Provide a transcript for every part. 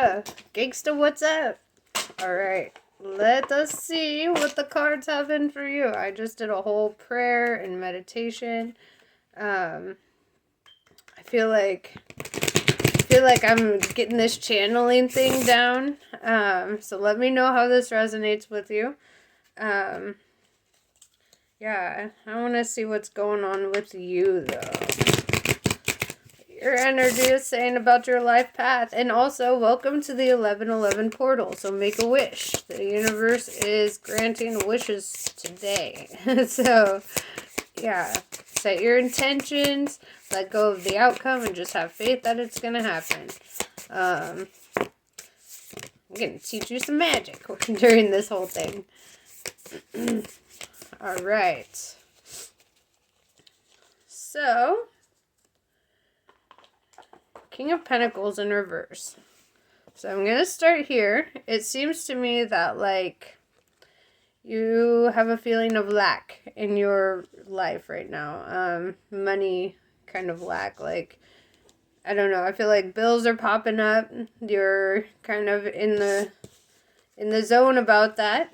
Tasha. Gangsta, what's up? Alright, let us see what the cards have in for you. I just did a whole prayer and meditation. I feel like I'm getting this channeling thing down. So let me know how this resonates with you. Yeah, I want to see what's going on with you, though. Your energy is saying about your life path. And also, welcome to the 1111 portal. So make a wish. The universe is granting wishes today. So, yeah. Set your intentions. Let go of the outcome. And just have faith that it's going to happen. I'm going to teach you some magic during this whole thing. Alright. So, King of Pentacles in reverse. So I'm going to start here. It seems to me that, like, you have a feeling of lack in your life right now. Money kind of lack. Like, I don't know. I feel like bills are popping up. You're kind of in the zone about that.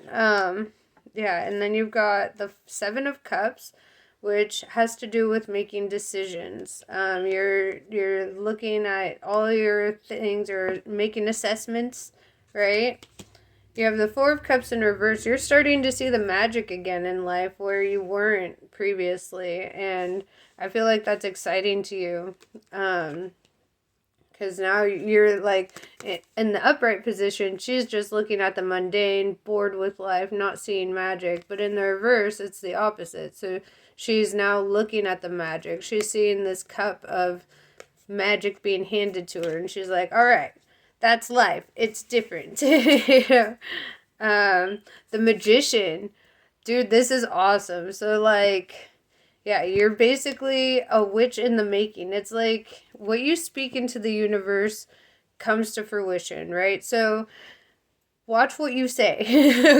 Yeah, and then you've got the Seven of Cups, which has to do with making decisions. You're looking at all your things or making assessments, right? You have the Four of Cups in reverse. You're starting to see the magic again in life where you weren't previously, and I feel like that's exciting to you. Because now you're, like, in the upright position, she's just looking at the mundane, bored with life, not seeing magic. But in the reverse, it's the opposite. So she's now looking at the magic. She's seeing this cup of magic being handed to her. And she's like, all right, that's life. It's different. The Magician. Dude, this is awesome. So, like, yeah, you're basically a witch in the making. It's like what you speak into the universe comes to fruition, right? So watch what you say,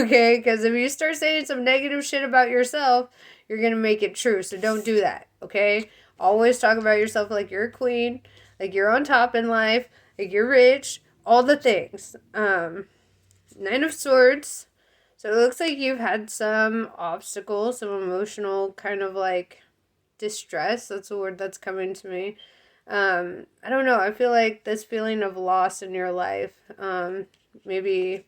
okay? Because if you start saying some negative shit about yourself, you're going to make it true. So don't do that, okay? Always talk about yourself like you're a queen, like you're on top in life, like you're rich, all the things. Nine of Swords. So it looks like you've had some obstacles, some emotional kind of like distress. That's a word that's coming to me. I don't know. I feel like this feeling of loss in your life, maybe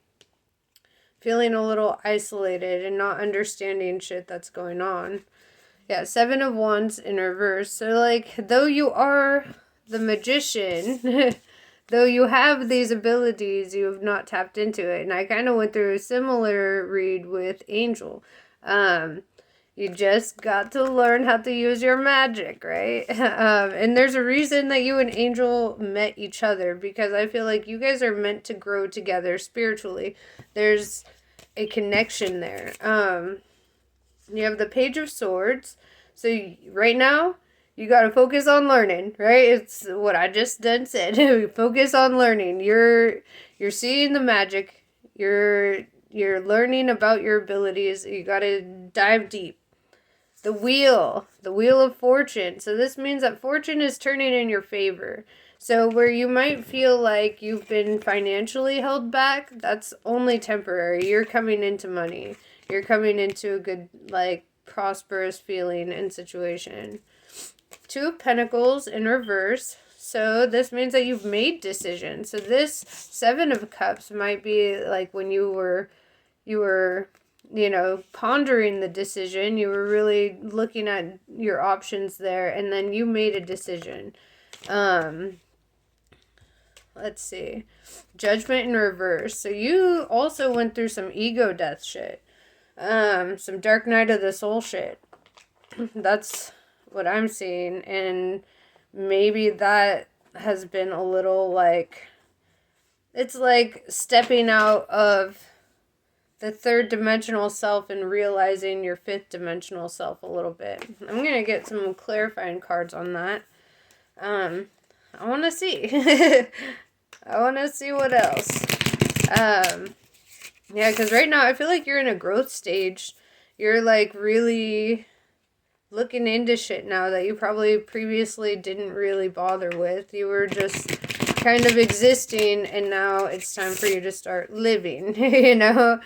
feeling a little isolated and not understanding shit that's going on. Yeah, Seven of Wands in reverse. So, like, though you are the Magician, though you have these abilities, you have not tapped into it. And I kind of went through a similar read with Angel. You just got to learn how to use your magic, right? And there's a reason that you and Angel met each other, because I feel like you guys are meant to grow together spiritually. There's a connection there. You have the Page of Swords. So right now, you got to focus on learning, right? It's what I just done said. Focus on learning. You're seeing the magic. You're learning about your abilities. You got to dive deep. The Wheel of Fortune. So this means that fortune is turning in your favor. So where you might feel like you've been financially held back, that's only temporary. You're coming into money. You're coming into a good, like, prosperous feeling and situation. Two of Pentacles in reverse. So this means that you've made decisions. So this Seven of Cups might be like when you were, you know, pondering the decision. You were really looking at your options there, and then you made a decision. Let's see. Judgment in reverse. So you also went through some ego death shit. Some dark night of the soul shit. That's what I'm seeing, and maybe that has been a little, like, it's like stepping out of the third dimensional self and realizing your fifth dimensional self a little bit. I'm going to get some clarifying cards on that. I want to see. I want to see what else. Yeah, because right now I feel like you're in a growth stage. You're, like, really looking into shit now that you probably previously didn't really bother with. You were just kind of existing, and now it's time for you to start living, you know,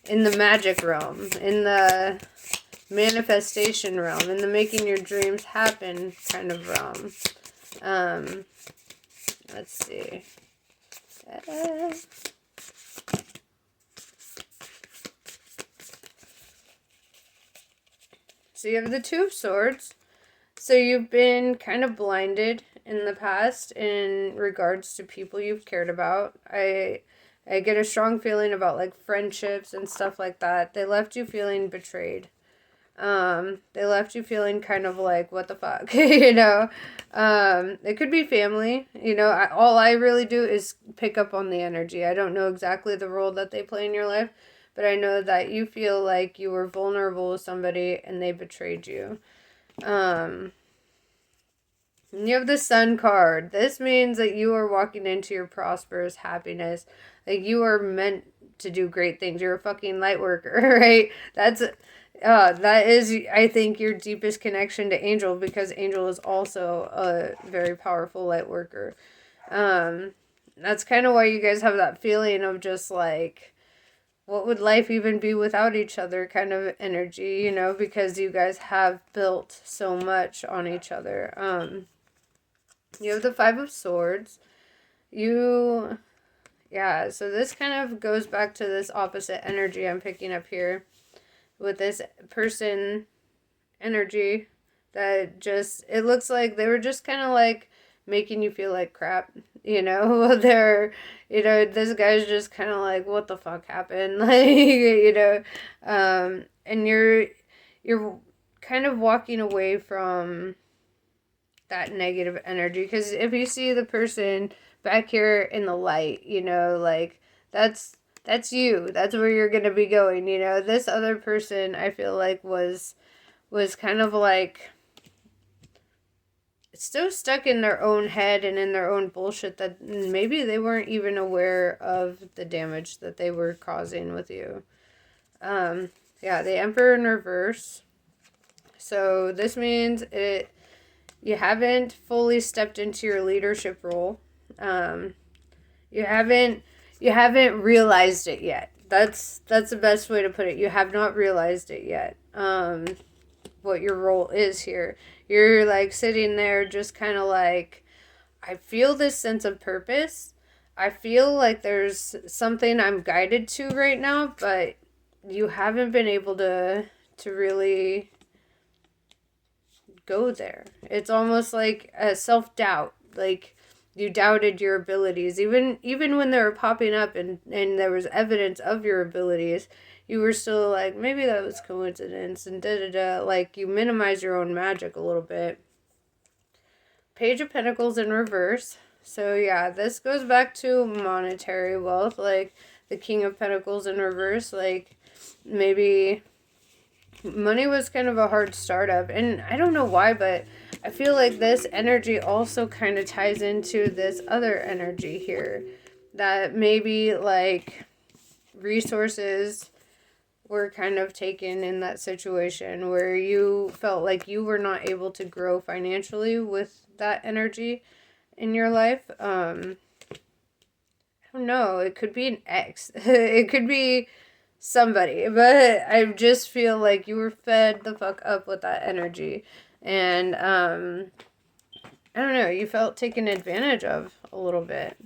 in the magic realm, in the manifestation realm, in the making your dreams happen kind of realm. Let's see. So you have the Two of Swords. So you've been kind of blinded in the past in regards to people you've cared about. I get a strong feeling about like friendships and stuff like that. They left you feeling betrayed. They left you feeling kind of like, what the fuck, you know? It could be family, you know. All I really do is pick up on the energy. I don't know exactly the role that they play in your life, but I know that you feel like you were vulnerable with somebody and they betrayed you. And you have the Sun card. This means that you are walking into your prosperous happiness. Like, you are meant to do great things. You're a fucking light worker, right? That is, I think, your deepest connection to Angel, because Angel is also a very powerful light worker. That's kind of why you guys have that feeling of just like, what would life even be without each other kind of energy, you know, because you guys have built so much on each other. You have the Five of Swords. So this kind of goes back to this opposite energy I'm picking up here with this person energy that just, it looks like they were just kind of like making you feel like crap, you know. This guy's just kind of like, what the fuck happened, like, you know. And you're kind of walking away from that negative energy, because if you see the person back here in the light, you know, like, that's you. That's where you're going to be going, you know. This other person, I feel like, was kind of like still stuck in their own head and in their own bullshit, that maybe they weren't even aware of the damage that they were causing with you. The Emperor in reverse. So this means you haven't fully stepped into your leadership role. You haven't realized it yet. That's the best way to put it. You have not realized it yet. What your role is here. You're like sitting there just kind of like, I feel this sense of purpose. I feel like there's something I'm guided to right now, but you haven't been able to really go there. It's almost like a self-doubt. Like, you doubted your abilities. Even when they were popping up and there was evidence of your abilities, you were still like, maybe that was coincidence, and da-da-da. Like, you minimize your own magic a little bit. Page of Pentacles in reverse. So yeah, this goes back to monetary wealth. Like, the King of Pentacles in reverse. Like, maybe money was kind of a hard startup. And I don't know why, but I feel like this energy also kind of ties into this other energy here. That maybe, like, resources were kind of taken in that situation where you felt like you were not able to grow financially with that energy in your life. I don't know. It could be an ex. It could be somebody. But I just feel like you were fed the fuck up with that energy. And, I don't know. You felt taken advantage of a little bit.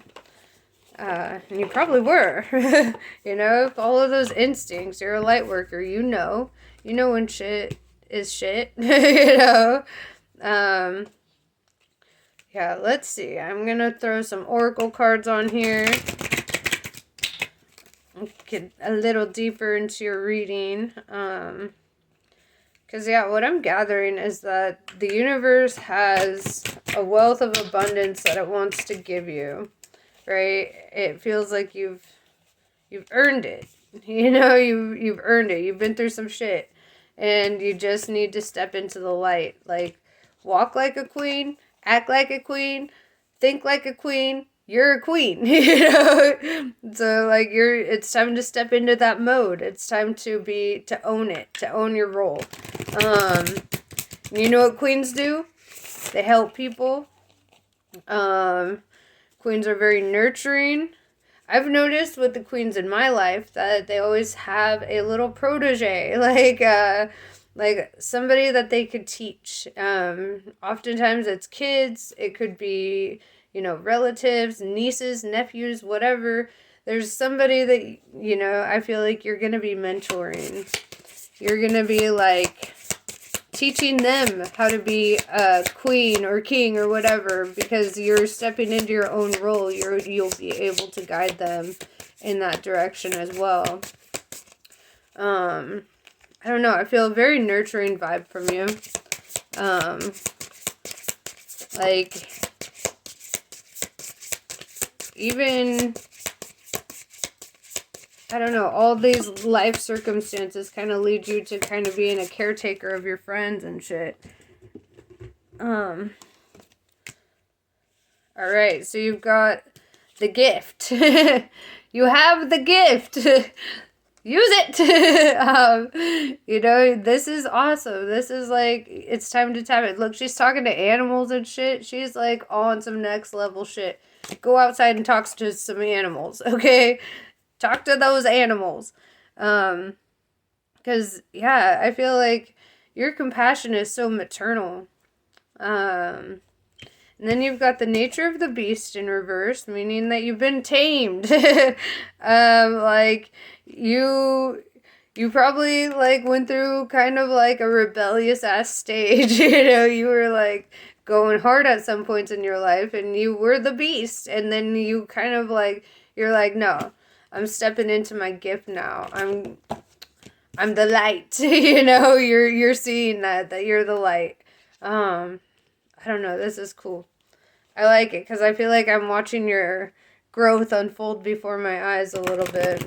And you probably were. You know, follow those instincts. You're a light worker. You know when shit is shit. You know. Let's see. I'm gonna throw some oracle cards on here. Get a little deeper into your reading. Because what I'm gathering is that the universe has a wealth of abundance that it wants to give you. Right? It feels like you've earned it. You know, you've earned it. You've been through some shit. And you just need to step into the light. Like, walk like a queen, act like a queen, think like a queen. You're a queen. You know? So, like, it's time to step into that mode. It's time to own it, to own your role. You know what queens do? They help people. Queens are very nurturing. I've noticed with the queens in my life that they always have a little protege, like somebody that they could teach. Oftentimes it's kids. It could be, relatives, nieces, nephews, whatever. There's somebody that, I feel like you're going to be mentoring. You're going to be like teaching them how to be a queen or king or whatever, because you're stepping into your own role. You'll be able to guide them in that direction as well. I don't know. I feel a very nurturing vibe from you. Like, even, I don't know, all these life circumstances kind of lead you to kind of being a caretaker of your friends and shit. Alright, so you've got the gift. You have the gift. Use it. This is awesome. This is like, it's time to tap it. Look, she's talking to animals and shit. She's like on some next level shit. Go outside and talk to some animals, okay? Talk to those animals. Because, yeah, I feel like your compassion is so maternal. And then you've got the nature of the beast in reverse, meaning that you've been tamed. Like, you probably, like, went through kind of, like, a rebellious-ass stage, you were, like, going hard at some points in your life, and you were the beast, and then you kind of, like, you're like, no, I'm stepping into my gift now. I'm the light, you're seeing that you're the light. I don't know, this is cool. I like it, because I feel like I'm watching your growth unfold before my eyes a little bit.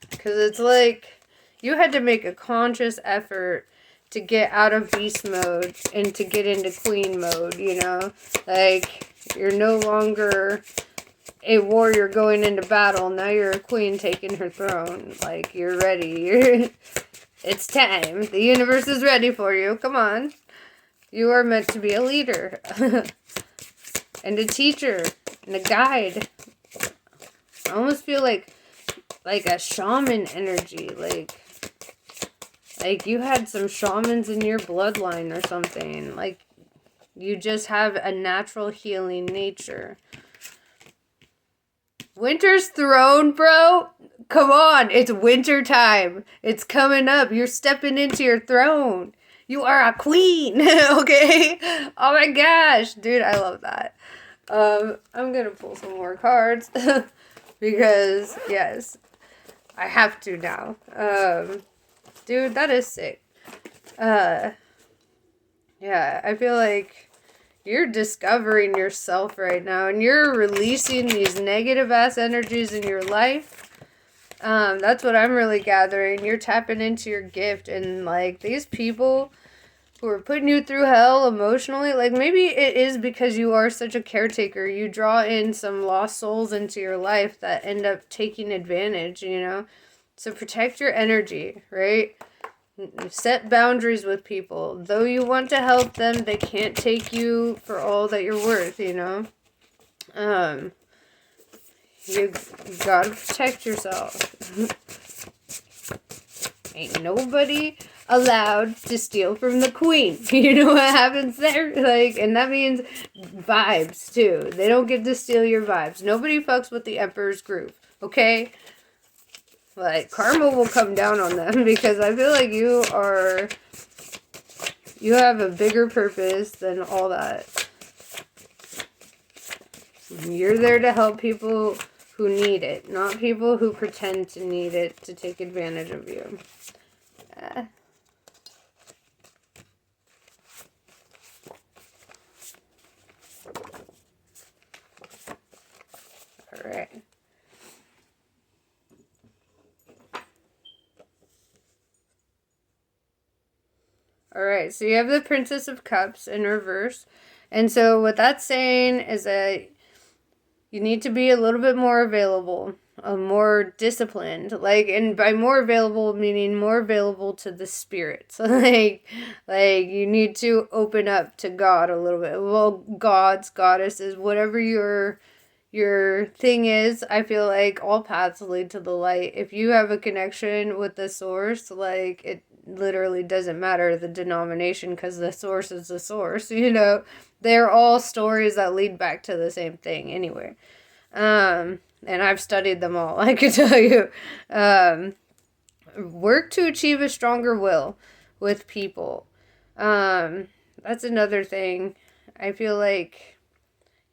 Because it's like, you had to make a conscious effort to get out of beast mode and to get into queen mode, Like, you're no longer a warrior going into battle. Now you're a queen taking her throne. Like, you're ready. It's time. The universe is ready for you. Come on. You are meant to be a leader. And a teacher. And a guide. I almost feel like a shaman energy. Like you had some shamans in your bloodline or something. Like, you just have a natural healing nature. Winter's throne, bro. Come on. It's winter time. It's coming up. You're stepping into your throne. You are a queen. Okay? Oh my gosh. Dude, I love that. I'm going to pull some more cards. Because, yes, I have to now. Dude, that is sick. Yeah, I feel like you're discovering yourself right now, and you're releasing these negative-ass energies in your life. That's what I'm really gathering. You're tapping into your gift, and, like, these people who are putting you through hell emotionally, like, maybe it is because you are such a caretaker. You draw in some lost souls into your life that end up taking advantage, So protect your energy, right? Set boundaries with people. Though you want to help them, they can't take you for all that you're worth, You gotta protect yourself. Ain't nobody allowed to steal from the queen. You know what happens there? Like, and that means vibes, too. They don't get to steal your vibes. Nobody fucks with the Emperor's groove, okay? Like, karma will come down on them, because I feel like you have a bigger purpose than all that. You're there to help people who need it, not people who pretend to need it to take advantage of you. Alright. Alright, so you have the Princess of Cups in reverse. And so what that's saying is that you need to be a little bit more available. more disciplined, like, and by more available meaning more available to the spirits. Like you need to open up to God a little bit. Well, gods, goddesses, whatever your thing is. I feel like all paths lead to the light. If you have a connection with the source, like, it literally doesn't matter the denomination, because the source is the source, you know. They're all stories that lead back to the same thing anyway. And I've studied them all, I can tell you. Work to achieve a stronger will with people. That's another thing. I feel like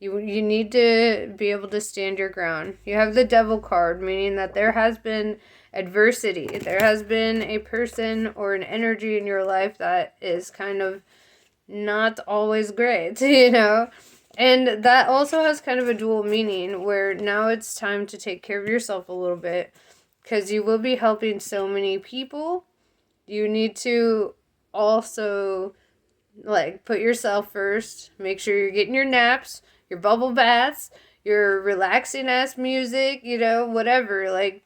you need to be able to stand your ground. You have the Devil card, meaning that there has been adversity. There has been a person or an energy in your life that is kind of not always great, you know? And that also has kind of a dual meaning, where now it's time to take care of yourself a little bit, because you will be helping so many people. You need to also, like, put yourself first. Make sure you're getting your naps, your bubble baths, your relaxing ass music, you know, whatever. Like,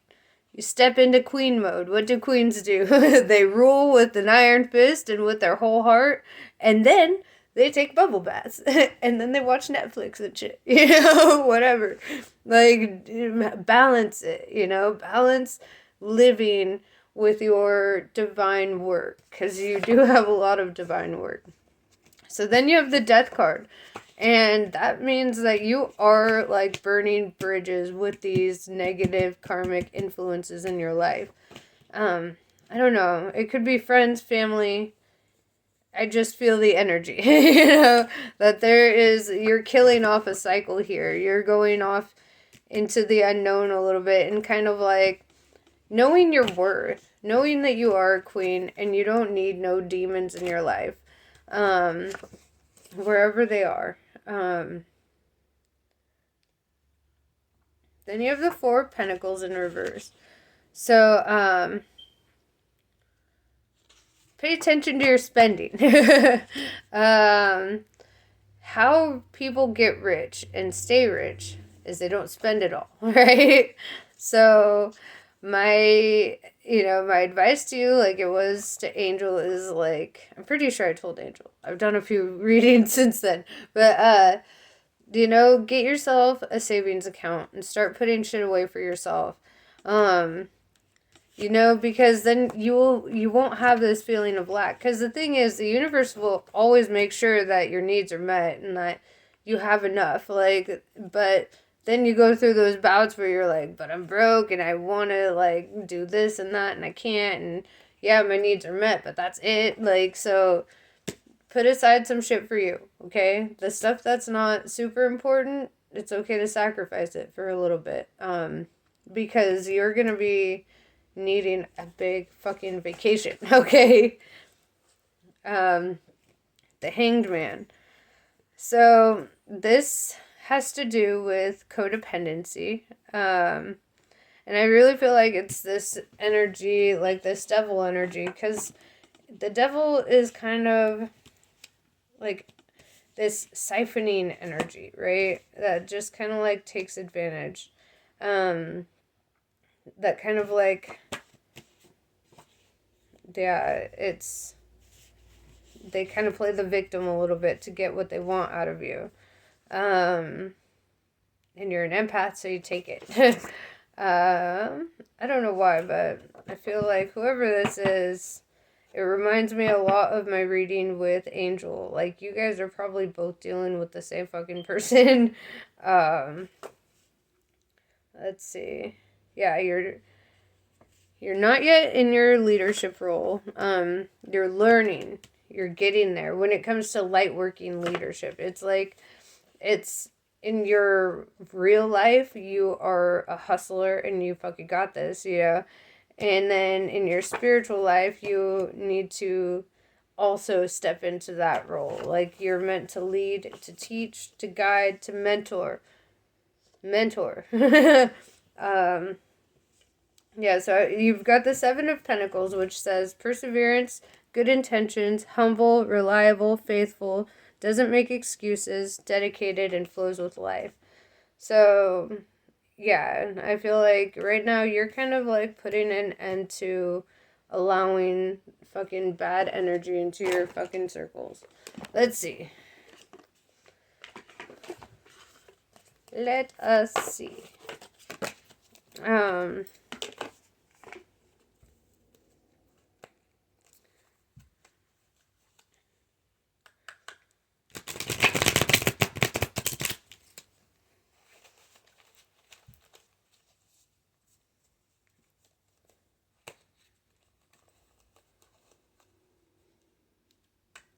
you step into queen mode. What do queens do? They rule with an iron fist and with their whole heart, and then they take bubble baths, and then they watch Netflix and shit, you know, whatever. Like, balance it, you know, balance living with your divine work, because you do have a lot of divine work. So then you have the Death card, and that means that you are, like, burning bridges with these negative karmic influences in your life. I don't know, it could be friends, family. I just feel the energy, you know, that you're killing off a cycle here. You're going off into the unknown a little bit, and kind of like knowing your worth, knowing that you are a queen and you don't need no demons in your life, wherever they are. Then you have the Four of Pentacles in reverse. So, pay attention to your spending. How people get rich and stay rich is they don't spend it all, right? So my advice to you, like it was to Angel, is like, I'm pretty sure I told Angel. I've done a few readings since then. But, get yourself a savings account and start putting shit away for yourself. Because then you won't have this feeling of lack. Because the thing is, the universe will always make sure that your needs are met and that you have enough. Like, but then you go through those bouts where you're like, but I'm broke and I want to, like, do this and that and I can't. And yeah, my needs are met, but that's it. Like, so put aside some shit for you, okay? The stuff that's not super important, it's okay to sacrifice it for a little bit. Because you're going to be needing a big fucking vacation, okay? The Hanged Man. So this has to do with codependency. And I really feel like it's this energy, like this devil energy, because the devil is kind of like this siphoning energy, right? That just kind of like takes advantage. That kind of like, yeah, they kind of play the victim a little bit to get what they want out of you. And you're an empath, so you take it. I don't know why, but I feel like whoever this is, it reminds me a lot of my reading with Angel. Like, you guys are probably both dealing with the same fucking person. Let's see. Yeah, you're not yet in your leadership role. You're learning. You're getting there. When it comes to light working leadership, it's like, it's in your real life, you are a hustler and you fucking got this, And then in your spiritual life, you need to also step into that role. Like, you're meant to lead, to teach, to guide, to mentor. Yeah, so you've got the Seven of Pentacles, which says perseverance, good intentions, humble, reliable, faithful, doesn't make excuses, dedicated, and flows with life. So yeah, I feel like right now you're kind of like putting an end to allowing fucking bad energy into your fucking circles. Let's see. Let us see. Um,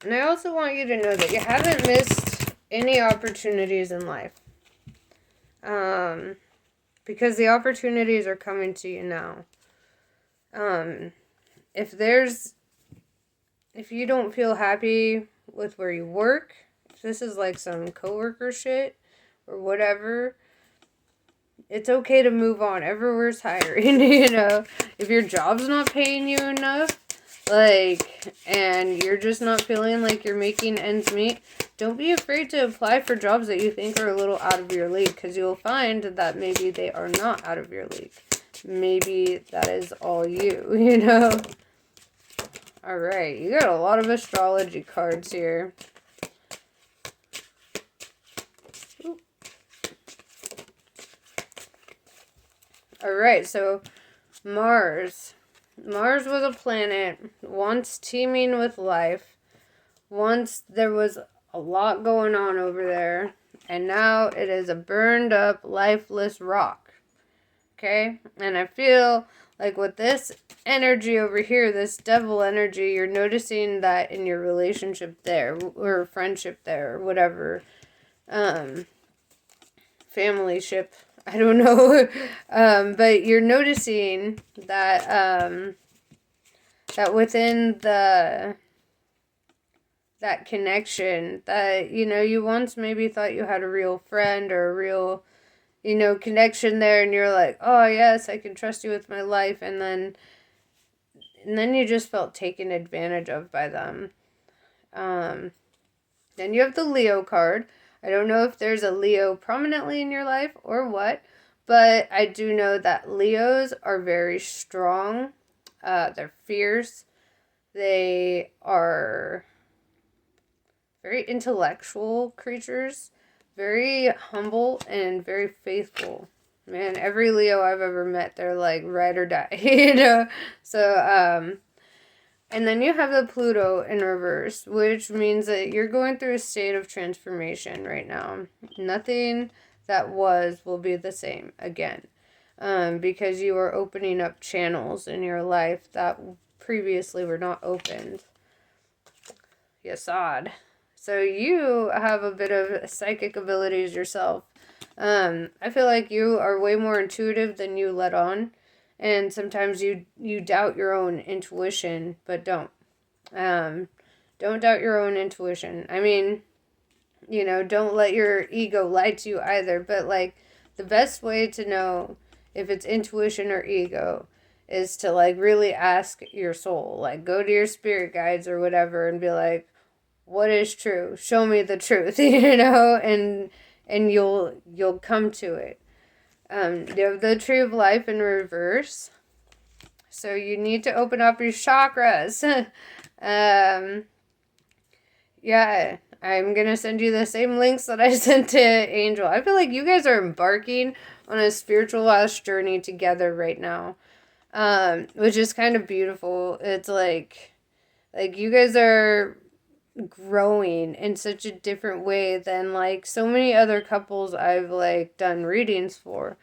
and I also want you to know that you haven't missed any opportunities in life. Because the opportunities are coming to you now. If you don't feel happy with where you work, if this is like some coworker shit or whatever, it's okay to move on. Everywhere's hiring, you know. If your job's not paying you enough, like, and you're just not feeling like you're making ends meet, don't be afraid to apply for jobs that you think are a little out of your league, because you'll find that maybe they are not out of your league. Maybe that is all you, you know. Alright, you got a lot of astrology cards here. Alright, so Mars. Mars was a planet once teeming with life. Once there was a lot going on over there. And now it is a burned up, lifeless rock. Okay? And I feel like with this energy over here, this devil energy, you're noticing that in your relationship there, or friendship there, or whatever. Family ship. I don't know. But you're noticing that, that within that connection, that, you know, you once maybe thought you had a real friend or a real, you know, connection there, and you're like, oh yes, I can trust you with my life, and then you just felt taken advantage of by them. Then you have the Leo card. I don't know if there's a Leo prominently in your life or what, but I do know that Leos are very strong. They're fierce. They are very intellectual creatures, very humble and very faithful. Man, every Leo I've ever met, they're like ride or die, you know? So, and then you have the Pluto in reverse, which means that you're going through a state of transformation right now. Nothing that was will be the same again. Because you are opening up channels in your life that previously were not opened. Yes, odd. So you have a bit of psychic abilities yourself. I feel like you are way more intuitive than you let on. And sometimes you doubt your own intuition, but don't. Don't doubt your own intuition. I mean, you know, don't let your ego lie to you either. But, like, the best way to know if it's intuition or ego is to, like, really ask your soul. Like, go to your spirit guides or whatever and be like, what is true? Show me the truth, you know? And you'll come to it. You have the Tree of Life in reverse. So you need to open up your chakras. Yeah, I'm going to send you the same links that I sent to Angel. I feel like you guys are embarking on a spiritual ass journey together right now. Which is kind of beautiful. It's like you guys are growing in such a different way than like so many other couples I've like done readings for.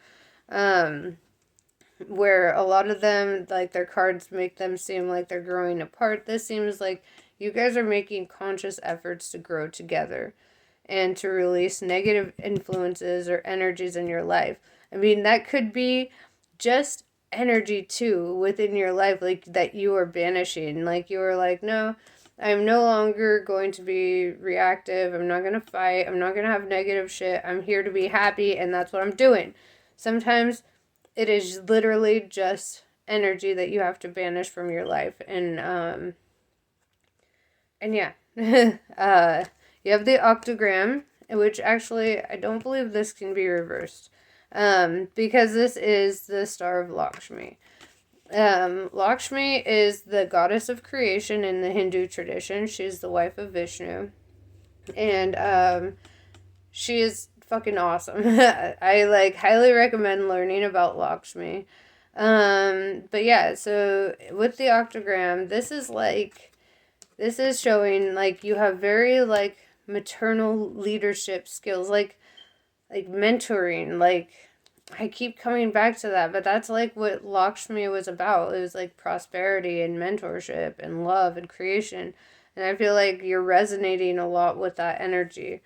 Where a lot of them, like, their cards make them seem like they're growing apart. This seems like you guys are making conscious efforts to grow together and to release negative influences or energies in your life. I mean, that could be just energy too within your life, like that you are banishing. Like you are like, no, I'm no longer going to be reactive. I'm not going to fight. I'm not going to have negative shit. I'm here to be happy, and that's what I'm doing. Sometimes it is literally just energy that you have to banish from your life. And yeah. You have the octagram, which actually, I don't believe this can be reversed. because this is the star of Lakshmi. Lakshmi is the goddess of creation in the Hindu tradition. She's the wife of Vishnu. And she is fucking awesome. I like highly recommend learning about Lakshmi. But yeah, so with the octagram, this is showing like you have very like maternal leadership skills, like mentoring, like I keep coming back to that, but that's like what Lakshmi was about. It was like prosperity and mentorship and love and creation. And I feel like you're resonating a lot with that energy.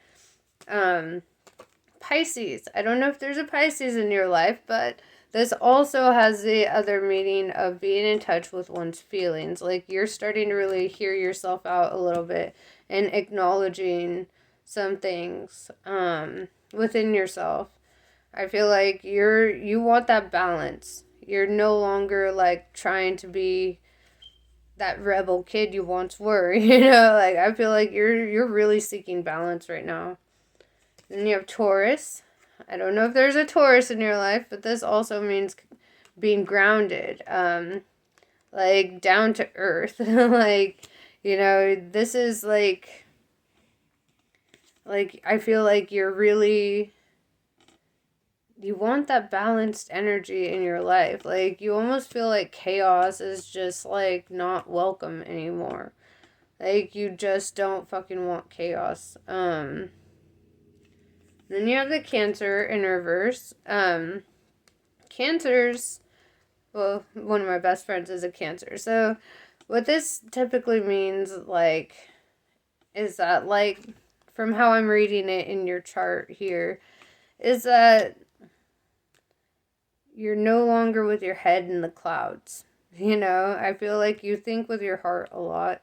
Pisces. I don't know if there's a Pisces in your life, but this also has the other meaning of being in touch with one's feelings. Like you're starting to really hear yourself out a little bit and acknowledging some things within yourself. I feel like you want that balance. You're no longer like trying to be that rebel kid you once were, you know? Like I feel like you're really seeking balance right now. Then you have Taurus. I don't know if there's a Taurus in your life, but this also means being grounded, like down to earth. Like, you know, this is like I feel like you're really, you want that balanced energy in your life. Like you almost feel like chaos is just like not welcome anymore. Like you just don't fucking want chaos. Then you have the Cancer in reverse. Cancers, well, one of my best friends is a Cancer. So what this typically means, like, is that, like, from how I'm reading it in your chart here, is that you're no longer with your head in the clouds. You know, I feel like you think with your heart a lot.